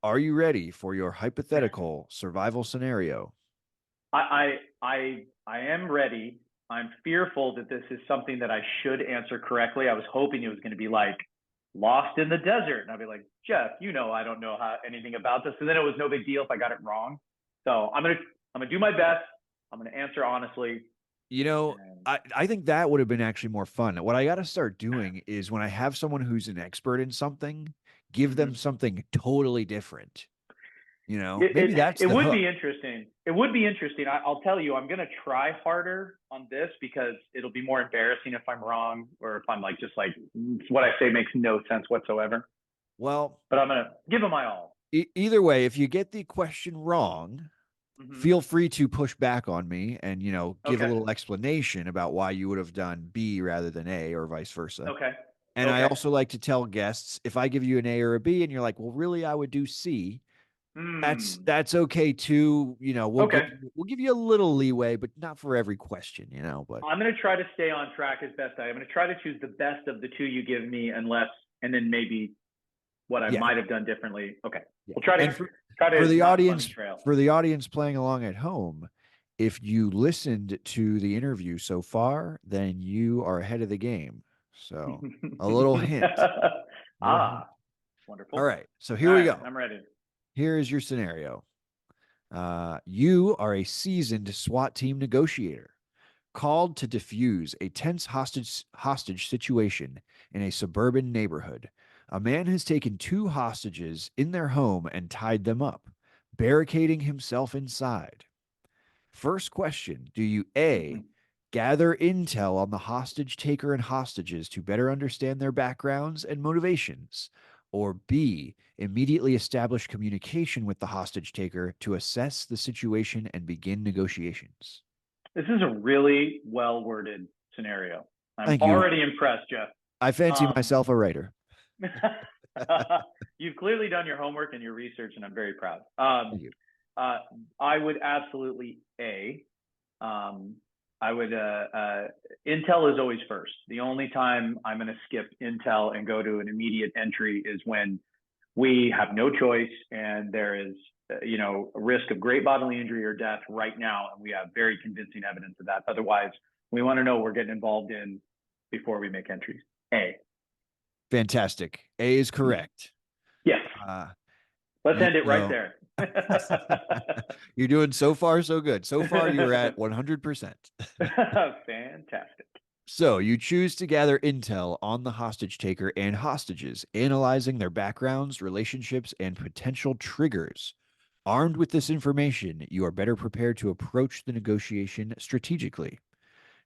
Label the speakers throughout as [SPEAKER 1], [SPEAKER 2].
[SPEAKER 1] Are you ready for your hypothetical survival scenario?
[SPEAKER 2] I am ready. I'm fearful that this is something that I should answer correctly. I was hoping it was going to be like lost in the desert, and I'd be like, Jeff, I don't know anything about this, and then it was no big deal if I got it wrong. So I'm gonna do my best. I'm gonna answer honestly.
[SPEAKER 1] You know,
[SPEAKER 2] And
[SPEAKER 1] I think that would have been actually more fun. What I got to start doing is when I have someone who's an expert in something, give them
[SPEAKER 2] mhm.
[SPEAKER 1] something totally different.
[SPEAKER 2] it,
[SPEAKER 1] Maybe that's
[SPEAKER 2] it
[SPEAKER 1] the
[SPEAKER 2] would
[SPEAKER 1] hook.
[SPEAKER 2] be interesting. It would be interesting. I'll tell you, I'm gonna try harder on this because it'll be more embarrassing if I'm wrong or if I'm like just like what I say makes no sense whatsoever.
[SPEAKER 1] Well,
[SPEAKER 2] But I'm gonna give it my all.
[SPEAKER 1] either way, if you get the question wrong,
[SPEAKER 2] Hmm.
[SPEAKER 1] feel free to push back on me and, give a
[SPEAKER 2] Okay.
[SPEAKER 1] little explanation about why you would have done B rather than A or vice versa.
[SPEAKER 2] Okay.
[SPEAKER 1] And I
[SPEAKER 2] Okay.
[SPEAKER 1] also like to tell guests if I give you an A or a B and you're like, well, really, I would do C.
[SPEAKER 2] Hmm.
[SPEAKER 1] That's okay too.
[SPEAKER 2] Okay.
[SPEAKER 1] We'll give you a little leeway, but not for every question. But
[SPEAKER 2] I'm gonna try to stay on track as best I'm gonna try to choose the best of the two you give me, unless and then maybe what I
[SPEAKER 1] yeah,
[SPEAKER 2] might have done differently. Okay.
[SPEAKER 1] yeah.
[SPEAKER 2] We'll try to
[SPEAKER 1] And
[SPEAKER 2] try
[SPEAKER 1] for
[SPEAKER 2] to
[SPEAKER 1] the
[SPEAKER 2] not bunny
[SPEAKER 1] audience,
[SPEAKER 2] trail.
[SPEAKER 1] playing along at home, if you listened to the interview so far, then you are ahead of the game. So a little hint. Little hint.
[SPEAKER 2] Ah,
[SPEAKER 1] All
[SPEAKER 2] wonderful.
[SPEAKER 1] right. So
[SPEAKER 2] All
[SPEAKER 1] here we
[SPEAKER 2] right,
[SPEAKER 1] go.
[SPEAKER 2] I'm ready.
[SPEAKER 1] Here is your scenario. You are a seasoned SWAT team negotiator called to defuse a tense hostage situation in a suburban neighborhood. A man has taken two hostages in their home and tied them up, barricading himself inside. First question: do you A, gather intel on the hostage taker and hostages to better understand their backgrounds and motivations? Or B, immediately establish communication with the hostage taker to assess the situation and begin negotiations?
[SPEAKER 2] This is a really well worded scenario. I'm
[SPEAKER 1] Thank you.
[SPEAKER 2] already impressed, Jeff.
[SPEAKER 1] I fancy
[SPEAKER 2] Um,
[SPEAKER 1] myself a writer.
[SPEAKER 2] you've clearly done your homework and your research, and I'm very proud.
[SPEAKER 1] Thank you.
[SPEAKER 2] Uh, I would absolutely A. Um, I would. Intel is always first. The only time I'm going to skip Intel and go to an immediate entry is when we have no choice and there is, a risk of great bodily injury or death right now, and we have very convincing evidence of that. Otherwise, we want to know what we're getting involved in before we make entries. A.
[SPEAKER 1] Fantastic. A is correct.
[SPEAKER 2] Yes.
[SPEAKER 1] Uh,
[SPEAKER 2] Let's
[SPEAKER 1] you
[SPEAKER 2] end it right
[SPEAKER 1] know,
[SPEAKER 2] there.
[SPEAKER 1] you're doing so far so good. So far, you're at 100%.
[SPEAKER 2] Fantastic.
[SPEAKER 1] So you choose to gather intel on the hostage taker and hostages, analyzing their backgrounds, relationships, and potential triggers. Armed with this information, you are better prepared to approach the negotiation strategically.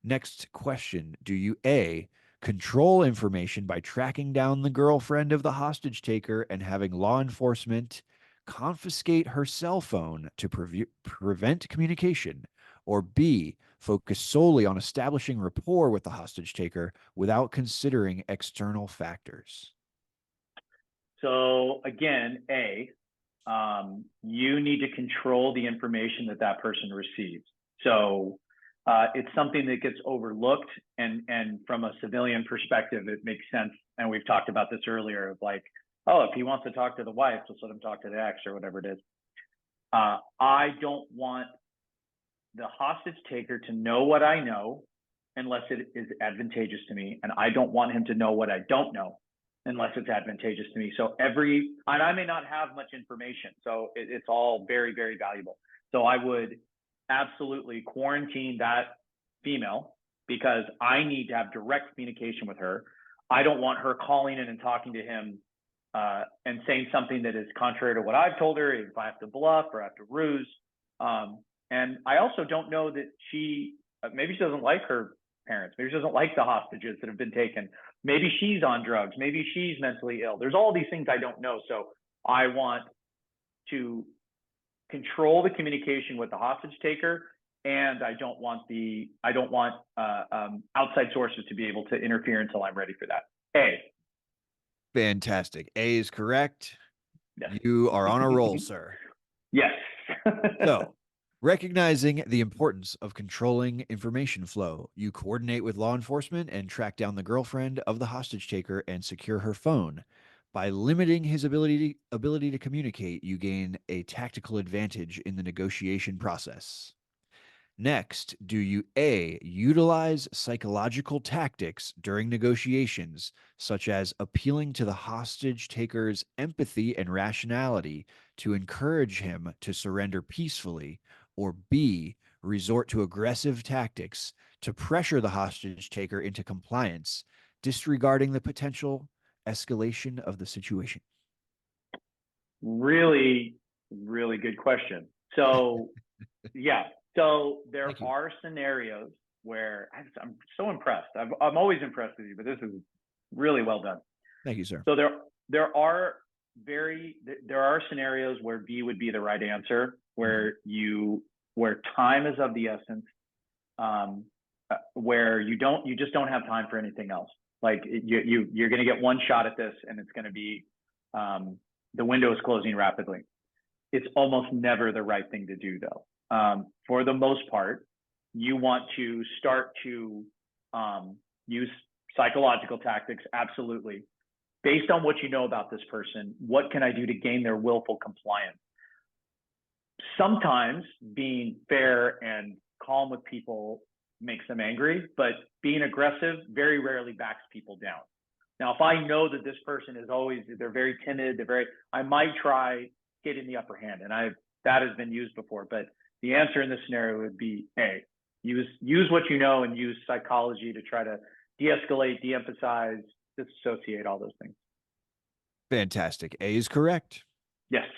[SPEAKER 1] Next question: do you A, control information by tracking down the girlfriend of the hostage taker and having law enforcement confiscate her cell phone to prevent communication? Or B, focus solely on establishing rapport with the hostage taker without considering external factors?
[SPEAKER 2] So again, A, you need to control the information that that person receives. So it's something that gets overlooked, and from a civilian perspective, it makes sense. And we've talked about this earlier of like, oh, if he wants to talk to the wife, just let him talk to the ex or whatever it is. I don't want the hostage taker to know what I know unless it is advantageous to me, and I don't want him to know what I don't know unless it's advantageous to me. So and I may not have much information, so it's all very, very valuable. So I would absolutely quarantine that female because I need to have direct communication with her. I don't want her calling in and talking to him and saying something that is contrary to what I've told her. If I have to bluff or I have to ruse, and I also don't know that maybe she doesn't like her parents. Maybe she doesn't like the hostages that have been taken. Maybe she's on drugs. Maybe she's mentally ill. There's all these things I don't know. So I want to control the communication with the hostage taker, and I don't want outside sources to be able to interfere until I'm ready for that. A.
[SPEAKER 1] Fantastic. A is correct.
[SPEAKER 2] Yes.
[SPEAKER 1] You are on a roll, sir.
[SPEAKER 2] Yes.
[SPEAKER 1] So, recognizing the importance of controlling information flow, you coordinate with law enforcement and track down the girlfriend of the hostage taker and secure her phone. By limiting his ability to communicate, you gain a tactical advantage in the negotiation process. Next, do you A, utilize psychological tactics during negotiations, such as appealing to the hostage taker's empathy and rationality to encourage him to surrender peacefully, or B, resort to aggressive tactics to pressure the hostage taker into compliance, disregarding the potential escalation of the situation?
[SPEAKER 2] Really, really good question. So, yeah. So there
[SPEAKER 1] Thank you.
[SPEAKER 2] are scenarios where I'm so impressed. I'm always impressed with you, but this is really well done.
[SPEAKER 1] Thank you, sir.
[SPEAKER 2] So there are there are scenarios where B would be the right answer,
[SPEAKER 1] Mhm.
[SPEAKER 2] where time is of the essence, where you just don't have time for anything else. Like you're going to get one shot at this, and it's going to be the window is closing rapidly. It's almost never the right thing to do, though. For the most part, you want to start to use psychological tactics, absolutely. Based on what you know about this person, what can I do to gain their willful compliance? Sometimes being fair and calm with people makes them angry, but being aggressive very rarely backs people down. Now, if I know that this person is always, they're very timid, I might try getting the upper hand, and that has been used before. But the answer in this scenario would be A. Use what you know and use psychology to try to de-escalate, de-emphasize, disassociate, all those things.
[SPEAKER 1] Fantastic. A is correct.
[SPEAKER 2] Yes.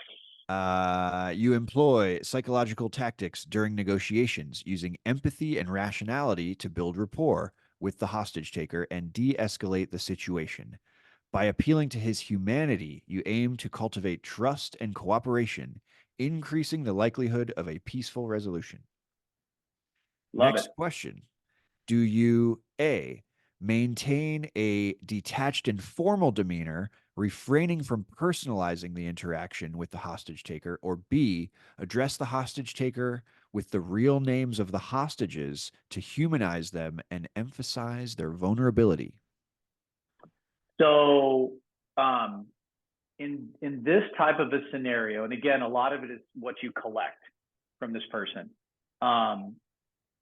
[SPEAKER 1] You employ psychological tactics during negotiations using empathy and rationality to build rapport with the hostage taker and de escalate the situation. By appealing to his humanity, you aim to cultivate trust and cooperation, increasing the likelihood of a peaceful resolution.
[SPEAKER 2] Love it.
[SPEAKER 1] Next question. Do you A, maintain a detached and formal demeanor, refraining from personalizing the interaction with the hostage taker, or B, address the hostage taker with the real names of the hostages to humanize them and emphasize their vulnerability?
[SPEAKER 2] So, um, in this type of a scenario, and again, a lot of it is what you collect from this person. Um,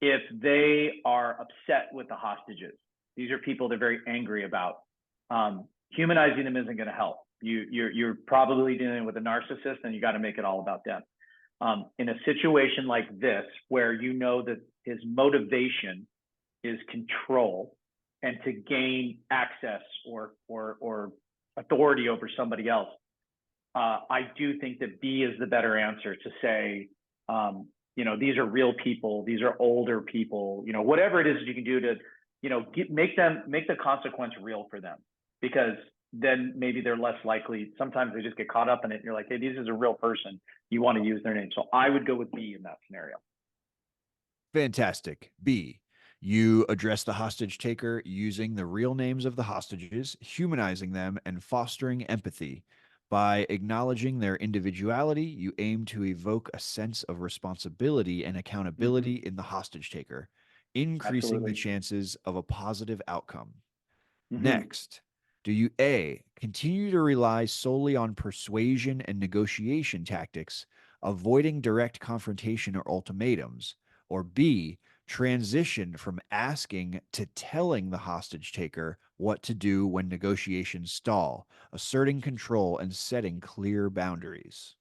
[SPEAKER 2] if they are upset with the hostages, these are people they're very angry about. Humanizing them isn't going to help. You're probably dealing with a narcissist, and you got to make it all about them. In a situation like this, where you know that his motivation is control and to gain access or authority over somebody else, I do think that B is the better answer to say, these are real people, these are older people, whatever it is that you can do to, make the consequence real for them, because then maybe they're less likely. Sometimes they just get caught up in it. And you're like, hey, this is a real person. You want to use their name. So I would go with B in that scenario.
[SPEAKER 1] Fantastic. B, you address the hostage taker using the real names of the hostages, humanizing them, and fostering empathy. By acknowledging their individuality, you aim to evoke a sense of responsibility and accountability
[SPEAKER 2] Mm-hmm.
[SPEAKER 1] in the hostage taker, increasing the
[SPEAKER 2] Absolutely.
[SPEAKER 1] chances of a positive outcome.
[SPEAKER 2] Mm-hmm.
[SPEAKER 1] Next, do you A, continue to rely solely on persuasion and negotiation tactics, avoiding direct confrontation or ultimatums, or B, transition from asking to telling the hostage taker what to do when negotiations stall, asserting control and setting clear boundaries?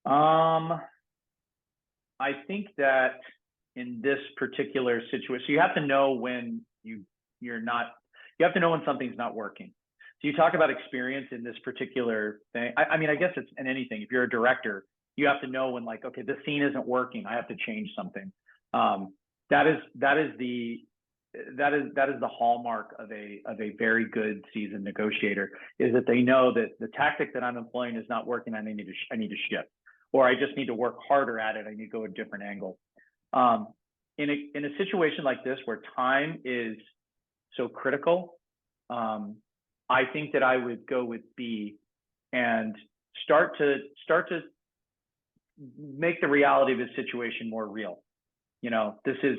[SPEAKER 2] Um, I think that in this particular situation, so you have to know when you're not, you have to know when something's not working. So you talk about experience in this particular thing. I mean, I guess it's in anything. If you're a director, you have to know when, like, okay, this scene isn't working. I have to change something. Um, that is the hallmark of a very good seasoned negotiator, is that they know that the tactic that I'm employing is not working. I need to shift, or I just need to work harder at it. I need to go a different angle. Um, in a situation like this where time is so critical, um, I think that I would go with B and start to make the reality of the situation more real. This is,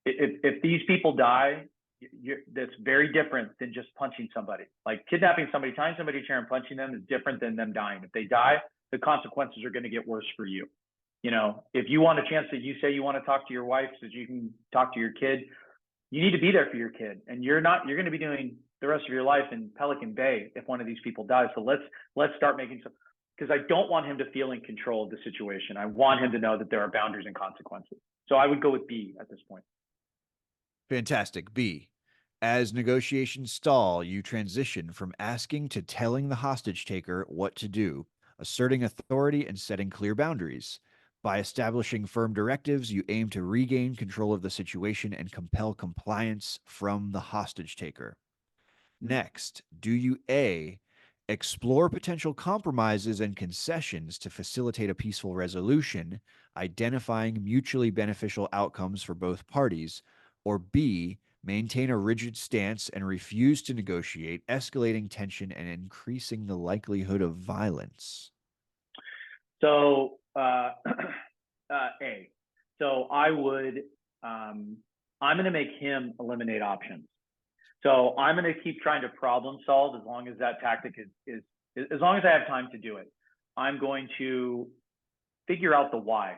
[SPEAKER 2] if these people die, that's very different than just punching somebody. Like kidnapping somebody, tying somebody to a chair and punching them is different than them dying. If they die, the consequences are going to get worse for you. You know, if you want a chance that you say you want to talk to your wife so that you can talk to your kid, you need to be there for your kid. And you're going to be doing the rest of your life in Pelican Bay if one of these people dies. So let's start making some, because I don't want him to feel in control of the situation. I want him to know that there are boundaries and consequences. So I would go with B at this point.
[SPEAKER 1] Fantastic. B. As negotiations stall, you transition from asking to telling the hostage taker what to do, asserting authority and setting clear boundaries. By establishing firm directives, you aim to regain control of the situation and compel compliance from the hostage taker. Next, do you A, explore potential compromises and concessions to facilitate a peaceful resolution, identifying mutually beneficial outcomes for both parties, or B, maintain a rigid stance and refuse to negotiate, escalating tension and increasing the likelihood of violence?
[SPEAKER 2] So A. So I would I'm going to make him eliminate options. So I'm going to keep trying to problem solve as long as that tactic is as long as I have time to do it. I'm going to figure out the why.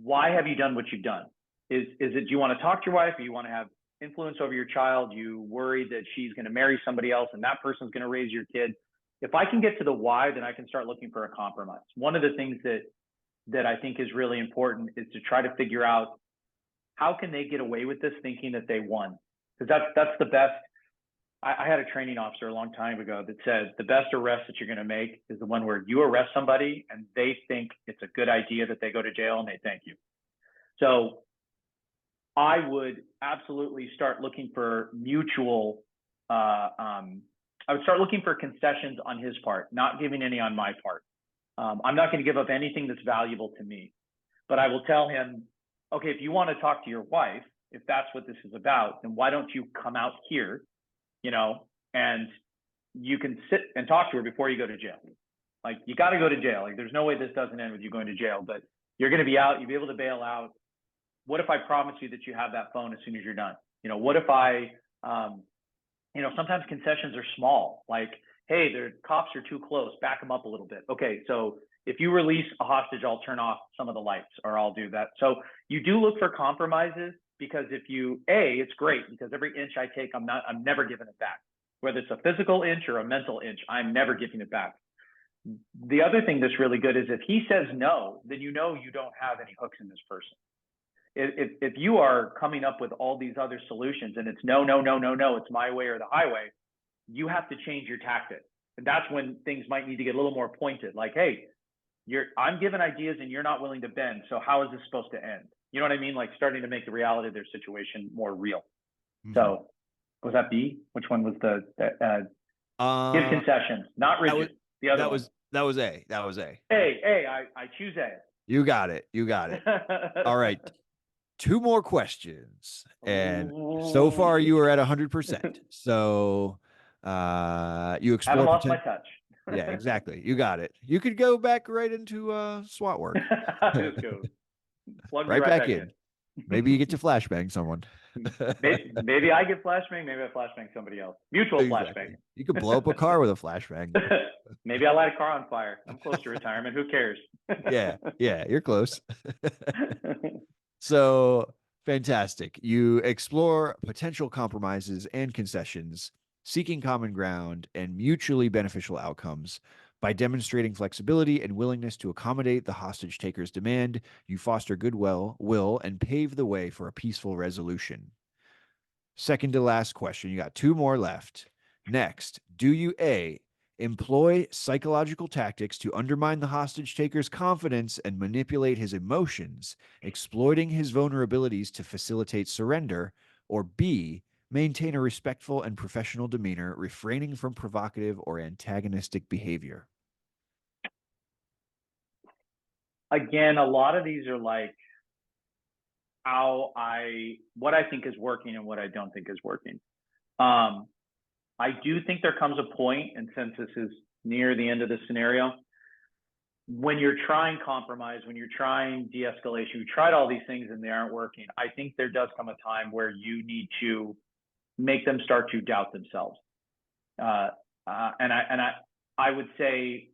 [SPEAKER 2] Why have you done what you've done? Is it, do you want to talk to your wife, or you want to have influence over your child? You worry that she's going to marry somebody else and that person's going to raise your kid? If I can get to the why, then I can start looking for a compromise. One of the things that I think is really important is to try to figure out how can they get away with this thinking that they won? Because that's the best. I had a training officer a long time ago that said the best arrest that you're going to make is the one where you arrest somebody and they think it's a good idea that they go to jail and they thank you. So I would absolutely start looking for mutual. I would start looking for concessions on his part, not giving any on my part. I'm not going to give up anything that's valuable to me, but I will tell him, okay, if you want to talk to your wife, if that's what this is about, then why don't you come out here, you know, and you can sit and talk to her before you go to jail. Like, you got to go to jail. Like, there's no way this doesn't end with you going to jail, but you're going to be out. You'll be able to bail out. What if I promise you that you have that phone as soon as you're done? You know, what if I, you know, sometimes concessions are small, like, hey, the cops are too close, back them up a little bit. Okay, so if you release a hostage, I'll turn off some of the lights, or I'll do that. So you do look for compromises, because if you, it's great, because every inch I take, I'm never giving it back. Whether it's a physical inch or a mental inch, I'm never giving it back. The other thing that's really good is if he says no, then you know you don't have any hooks in this person. If you are coming up with all these other solutions and it's no, it's my way or the highway, you have to change your tactic. And that's when things might need to get a little more pointed. Like, hey, I'm giving ideas and you're not willing to bend. So how is this supposed to end? You know what I mean? Like, starting to make the reality of their situation more real. Mm-hmm. So was that B? Which one was the give concessions, not rigid? The other one.
[SPEAKER 1] That was A.
[SPEAKER 2] I choose A.
[SPEAKER 1] You got it. All right. 2 more questions, and so far you are at 100%. So you explore.
[SPEAKER 2] I haven't lost my touch.
[SPEAKER 1] Yeah, exactly. You got it. You could go back right into SWAT work.
[SPEAKER 2] Let's go. Plug
[SPEAKER 1] right back in. Maybe you get to flashbang someone.
[SPEAKER 2] maybe I get flashbang. Maybe I flashbang somebody else. Mutual flashbang.
[SPEAKER 1] You could blow up a car with a flashbang.
[SPEAKER 2] Maybe I light a car on fire. I'm close to retirement. Who cares?
[SPEAKER 1] Yeah, you're close. So fantastic. You explore potential compromises and concessions, seeking common ground and mutually beneficial outcomes. By demonstrating flexibility and willingness to accommodate the hostage taker's demand, you foster goodwill and pave the way for a peaceful resolution. Second to last question. You got 2 more left. Next, do you A, employ psychological tactics to undermine the hostage taker's confidence and manipulate his emotions, exploiting his vulnerabilities to facilitate surrender, or B, maintain a respectful and professional demeanor, refraining from provocative or antagonistic behavior?
[SPEAKER 2] Again, a lot of these are like what I think is working and what I don't think is working. I do think there comes a point, and since this is near the end of the scenario, when you're trying compromise, when you're trying de-escalation, you tried all these things and they aren't working. I think there does come a time where you need to make them start to doubt themselves. And I would say,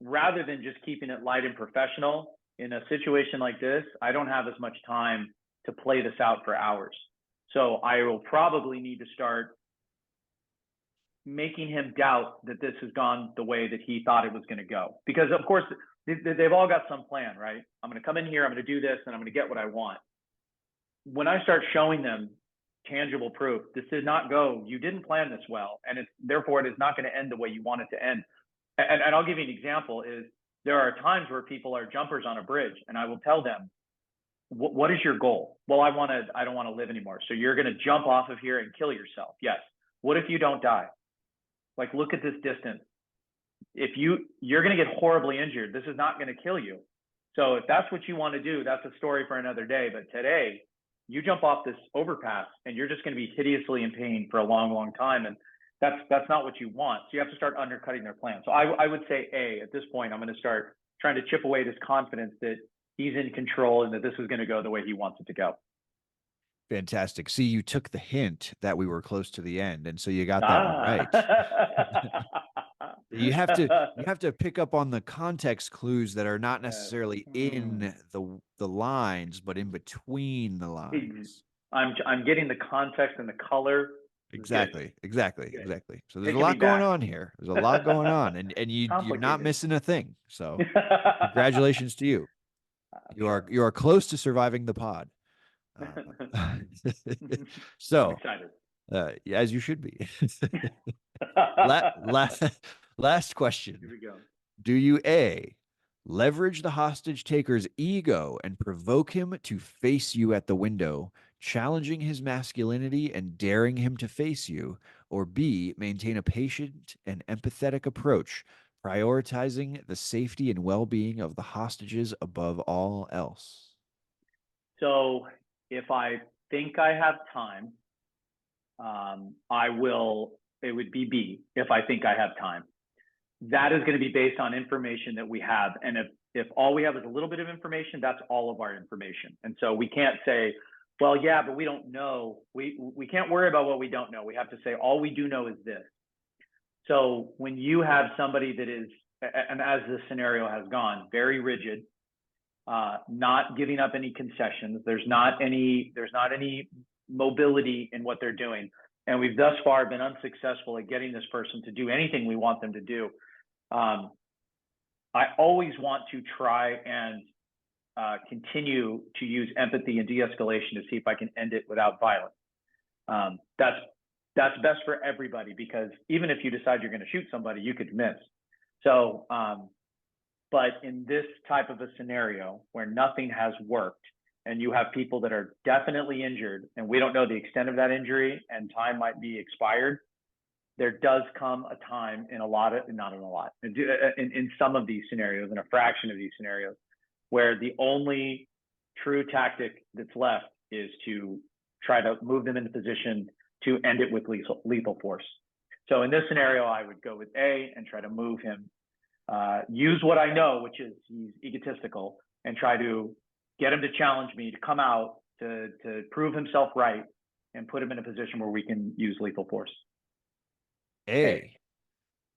[SPEAKER 2] rather than just keeping it light and professional, in a situation like this, I don't have as much time to play this out for hours. So I will probably need to start making him doubt that this has gone the way that he thought it was going to go. Because of course, they've all got some plan, right? I'm going to come in here, I'm going to do this, and I'm going to get what I want. When I start showing them tangible proof, this did not go, you didn't plan this well, and therefore it is not going to end the way you want it to end. And I'll give you an example is, there are times where people are jumpers on a bridge, and I will tell them, what is your goal? Well, I don't want to live anymore. So you're going to jump off of here and kill yourself. Yes. What if you don't die? Like, look at this distance. If you're going to get horribly injured, this is not going to kill you. So if that's what you want to do, that's a story for another day. But today, you jump off this overpass and you're just going to be hideously in pain for a long, long time. And that's not what you want. So you have to start undercutting their plan. So I would say, at this point, I'm going to start trying to chip away this confidence that he's in control and that this is going to go the way he wants it to go.
[SPEAKER 1] Fantastic. See, you took the hint that we were close to the end, and so you got that one right. You have to pick up on the context clues that are not necessarily in the lines, but in between the lines.
[SPEAKER 2] I'm getting the context and the color.
[SPEAKER 1] Exactly. So there's a lot going on here. There's a lot going on, and you're not missing a thing. So congratulations to you. You are close to surviving the pod. So, as you should be. Last question.
[SPEAKER 2] Here we go.
[SPEAKER 1] Do you A, leverage the hostage taker's ego and provoke him to face you at the window, challenging his masculinity and daring him to face you, or B, maintain a patient and empathetic approach, prioritizing the safety and well-being of the hostages above all else?
[SPEAKER 2] So if I think I have time, it would be B, if I think I have time. That is going to be based on information that we have. And if all we have is a little bit of information, that's all of our information. And so we can't say, well, yeah, but we don't know. We can't worry about what we don't know. We have to say, all we do know is this. So when you have somebody that is, and as this scenario has gone, very rigid, not giving up any concessions, there's not any mobility in what they're doing. And we've thus far been unsuccessful at getting this person to do anything we want them to do. I always want to try and continue to use empathy and de-escalation to see if I can end it without violence. That's best for everybody, because even if you decide you're going to shoot somebody, you could miss. So, but in this type of a scenario where nothing has worked, and you have people that are definitely injured, and we don't know the extent of that injury, and time might be expired, there does come a time in some of these scenarios, in a fraction of these scenarios, where the only true tactic that's left is to try to move them into position to end it with lethal force. So in this scenario, I would go with A and try to move him, use what I know, which is he's egotistical, and try to get him to challenge me, to come out, to prove himself right, and put him in a position where we can use lethal force.
[SPEAKER 1] A.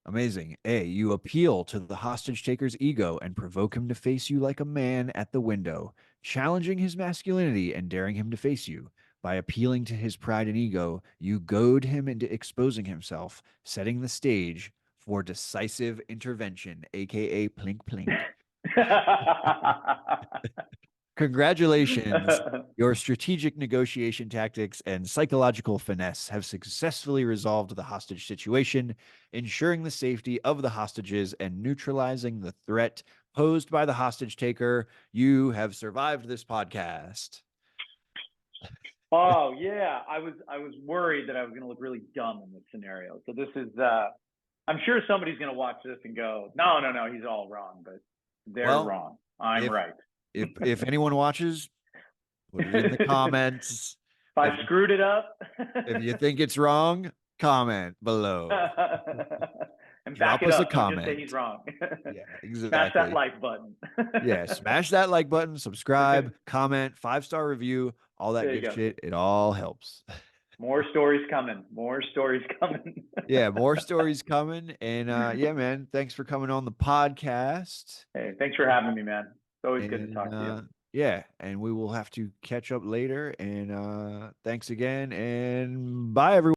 [SPEAKER 1] Amazing. A, you appeal to the hostage taker's ego and provoke him to face you like a man at the window, challenging his masculinity and daring him to face you. By appealing to his pride and ego, you goad him into exposing himself, setting the stage for decisive intervention, aka plink plink. Congratulations. Your strategic negotiation tactics and psychological finesse have successfully resolved the hostage situation, ensuring the safety of the hostages and neutralizing the threat posed by the hostage taker. You have survived this podcast.
[SPEAKER 2] Oh yeah, I was worried that I was going to look really dumb in this scenario. So this is, I'm sure somebody's going to watch this and go, no, he's all wrong, but they're wrong. I'm right.
[SPEAKER 1] If anyone watches, put it in the comments.
[SPEAKER 2] If I screwed it up.
[SPEAKER 1] If you think it's wrong, comment below.
[SPEAKER 2] And back
[SPEAKER 1] drop
[SPEAKER 2] it
[SPEAKER 1] us a
[SPEAKER 2] up. Don't just say he's
[SPEAKER 1] comment.
[SPEAKER 2] wrong.
[SPEAKER 1] Yeah,
[SPEAKER 2] Smash that
[SPEAKER 1] exactly.
[SPEAKER 2] like button.
[SPEAKER 1] Yeah, smash that like button, subscribe, comment, 5-star review, all that
[SPEAKER 2] There you
[SPEAKER 1] good
[SPEAKER 2] go.
[SPEAKER 1] shit. It all helps.
[SPEAKER 2] More stories coming. More stories coming.
[SPEAKER 1] Yeah, more stories coming. And yeah, man, thanks for coming on the podcast.
[SPEAKER 2] Hey, thanks for having me, man. It's always good to
[SPEAKER 1] And
[SPEAKER 2] talk to you.
[SPEAKER 1] yeah, and we will have to catch up later. And thanks again. And bye, everyone.